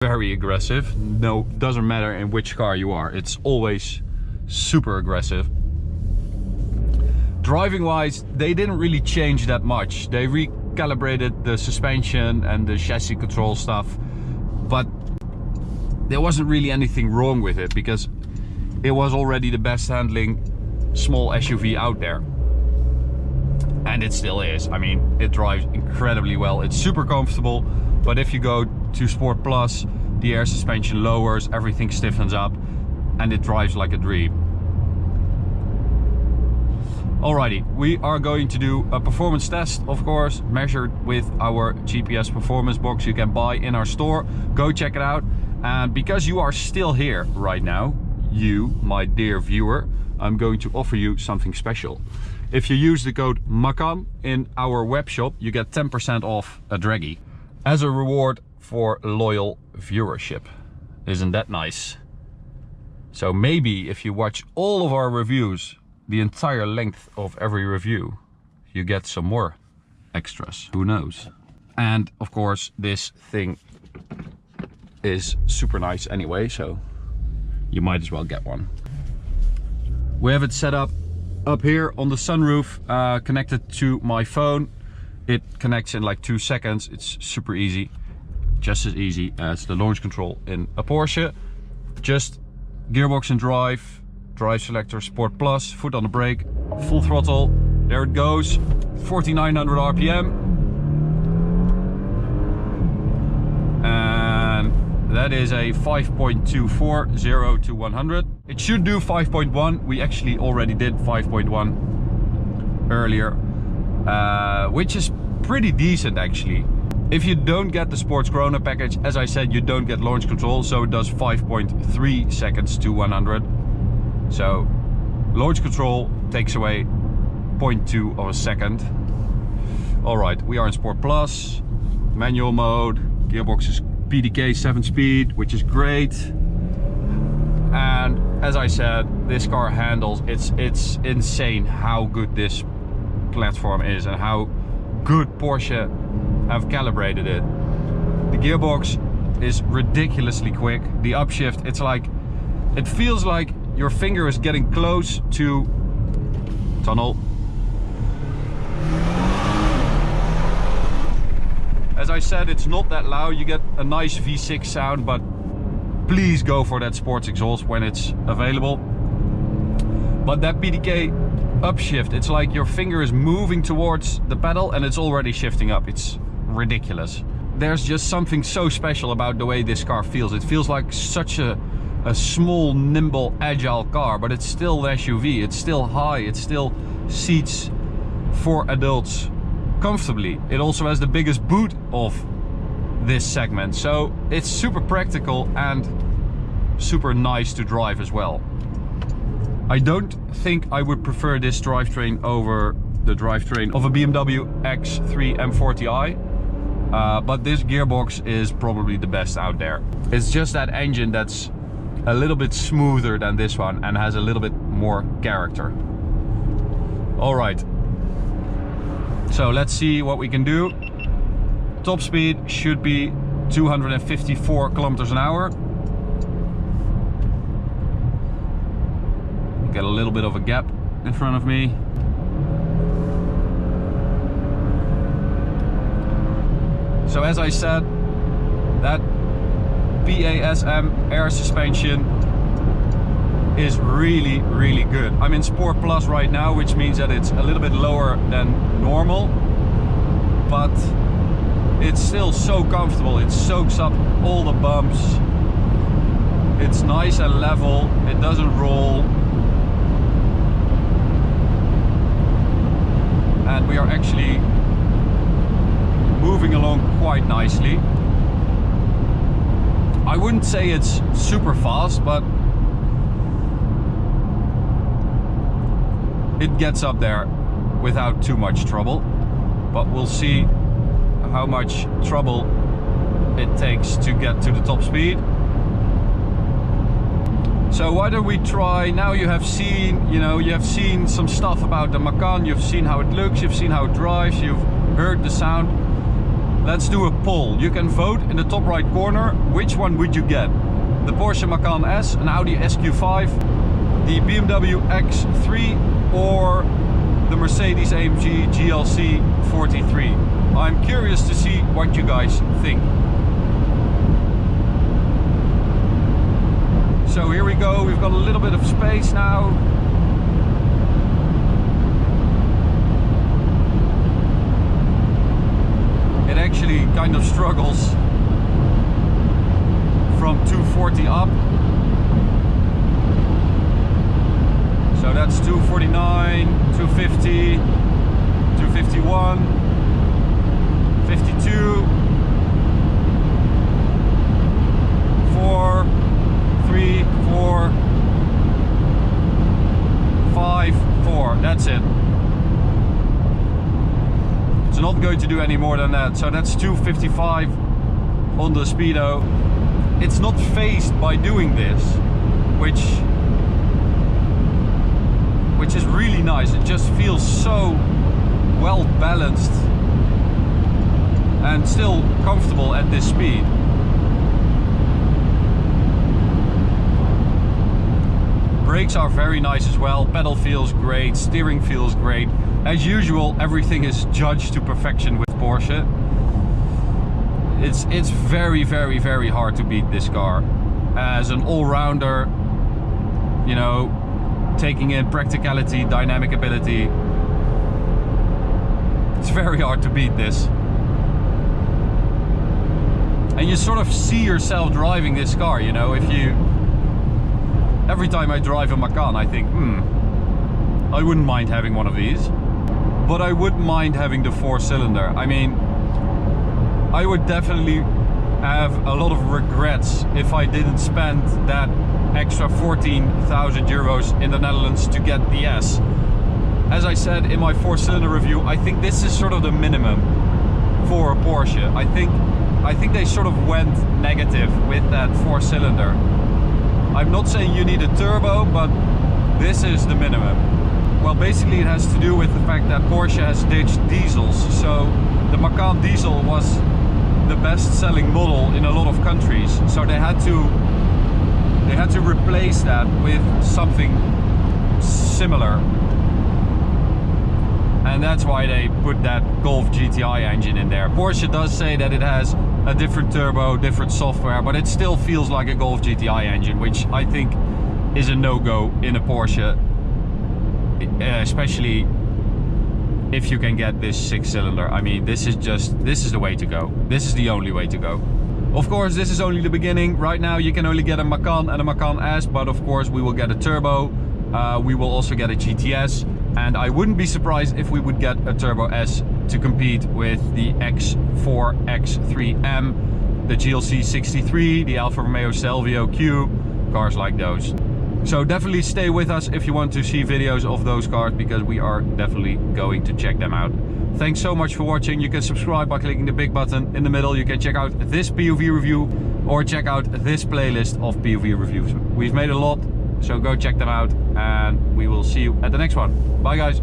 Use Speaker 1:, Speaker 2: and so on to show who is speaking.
Speaker 1: very aggressive. No, doesn't matter in which car you are, it's always super aggressive. Driving wise, they didn't really change that much. They recalibrated the suspension and the chassis control stuff, but there wasn't really anything wrong with it because it was already the best handling small SUV out there. And it still is. I mean, it drives incredibly well. It's super comfortable, but if you go to Sport Plus, the air suspension lowers, everything stiffens up, and it drives like a dream. Alrighty, we are going to do a performance test, of course, measured with our GPS performance box you can buy in our store. Go check it out. And because you are still here right now, you, my dear viewer, I'm going to offer you something special. If you use the code MAKAN in our web shop, you get 10% off a Draggy as a reward for loyal viewership. Isn't that nice? So maybe if you watch all of our reviews, the entire length of every review, you get some more extras. Who knows? And of course, this thing is super nice anyway, so you might as well get one. We have it set up here on the sunroof, connected to my phone. It connects in like 2 seconds. It's super easy, just as easy as the launch control in a Porsche. Just gearbox and drive, drive selector, Sport Plus, foot on the brake, full throttle. There it goes, 4,900 RPM. And that is a 5.24, 0 to 100. It should do 5.1. We actually already did 5.1 earlier, which is pretty decent actually. If you don't get the Sports Corona package, as I said, you don't get launch control, so it does 5.3 seconds to 100. So launch control takes away 0.2 of a second. All right, we are in Sport Plus, manual mode, gearbox is PDK 7-speed, which is great. And as I said, this car handles, it's insane how good this platform is and how good Porsche have calibrated it. The gearbox is ridiculously quick. The upshift, it's like, it feels like your finger is getting close to tunnel. As I said, it's not that loud. You get a nice V6 sound, but please go for that sports exhaust when it's available. But that PDK upshift, it's like your finger is moving towards the pedal and it's already shifting up. It's ridiculous. There's just something so special about the way this car feels. It feels like such a small, nimble, agile car, but it's still an SUV. It's still high. It still seats 4 adults comfortably. It also has the biggest boot of this segment, so it's super practical and super nice to drive as well. I don't think I would prefer this drivetrain over the drivetrain of a BMW X3 M40i, but this gearbox is probably the best out there. It's just that engine that's a little bit smoother than this one and has a little bit more character. All right, so let's see what we can do. Top speed should be 254 kilometers an hour. Get a little bit of a gap in front of me. So as I said, that PASM air suspension is really, really good. I'm in Sport Plus right now, which means that it's a little bit lower than normal, but it's still so comfortable. It soaks up all the bumps. It's nice and level. It doesn't roll. And we are actually moving along quite nicely. I wouldn't say it's super fast, but it gets up there without too much trouble. But we'll see how much trouble it takes to get to the top speed. So why don't we try, now you have seen, you have seen some stuff about the Macan, you've seen how it looks, you've seen how it drives, you've heard the sound. let's do a poll. You can vote in the top right corner. Which one would you get? The Porsche Macan S, an Audi SQ5, the BMW X3, or the Mercedes-AMG GLC 43. I'm curious to see what you guys think. So here we go, we've got a little bit of space now. It actually kind of struggles from 240 up. So that's 249, 250, 251, 52, 4, 3, 4, 5, 4. That's it. It's not going to do any more than that. So that's 255 on the speedo. It's not phased by doing this, which is really nice. It just feels so well balanced and still comfortable at this speed. Brakes are very nice as well. Pedal feels great, steering feels great. As usual, everything is judged to perfection with Porsche. It's very, very, very hard to beat this car. As an all-rounder, you know, taking in practicality, dynamic ability, it's very hard to beat this. And you sort of see yourself driving this car, you know, every time I drive a Macan, I think, I wouldn't mind having one of these, but I would mind having the 4-cylinder. I mean, I would definitely have a lot of regrets if I didn't spend that extra 14,000 euros in the Netherlands to get the S. As I said in my 4-cylinder review, I think this is sort of the minimum for a Porsche. I think they sort of went negative with that 4-cylinder. I'm not saying you need a turbo, but this is the minimum. Well, basically it has to do with the fact that Porsche has ditched diesels. So the Macan diesel was the best-selling model in a lot of countries. So they had to replace that with something similar. And that's why they put that Golf GTI engine in there. Porsche does say that it has a different turbo, different software, but it still feels like a Golf GTI engine, which I think is a no-go in a Porsche, especially if you can get this 6-cylinder. I mean, this is the way to go. This is the only way to go. Of course, this is only the beginning. Right now you can only get a Macan and a Macan S, but of course we will get a turbo. We will also get a GTS, and I wouldn't be surprised if we would get a Turbo S to compete with the X4, X3M, the GLC 63, the Alfa Romeo Stelvio Q, cars like those. So definitely stay with us if you want to see videos of those cars, because we are definitely going to check them out. Thanks so much for watching. You can subscribe by clicking the big button in the middle. You can check out this POV review or check out this playlist of POV reviews. We've made a lot, so go check them out, and we will see you at the next one. Bye guys.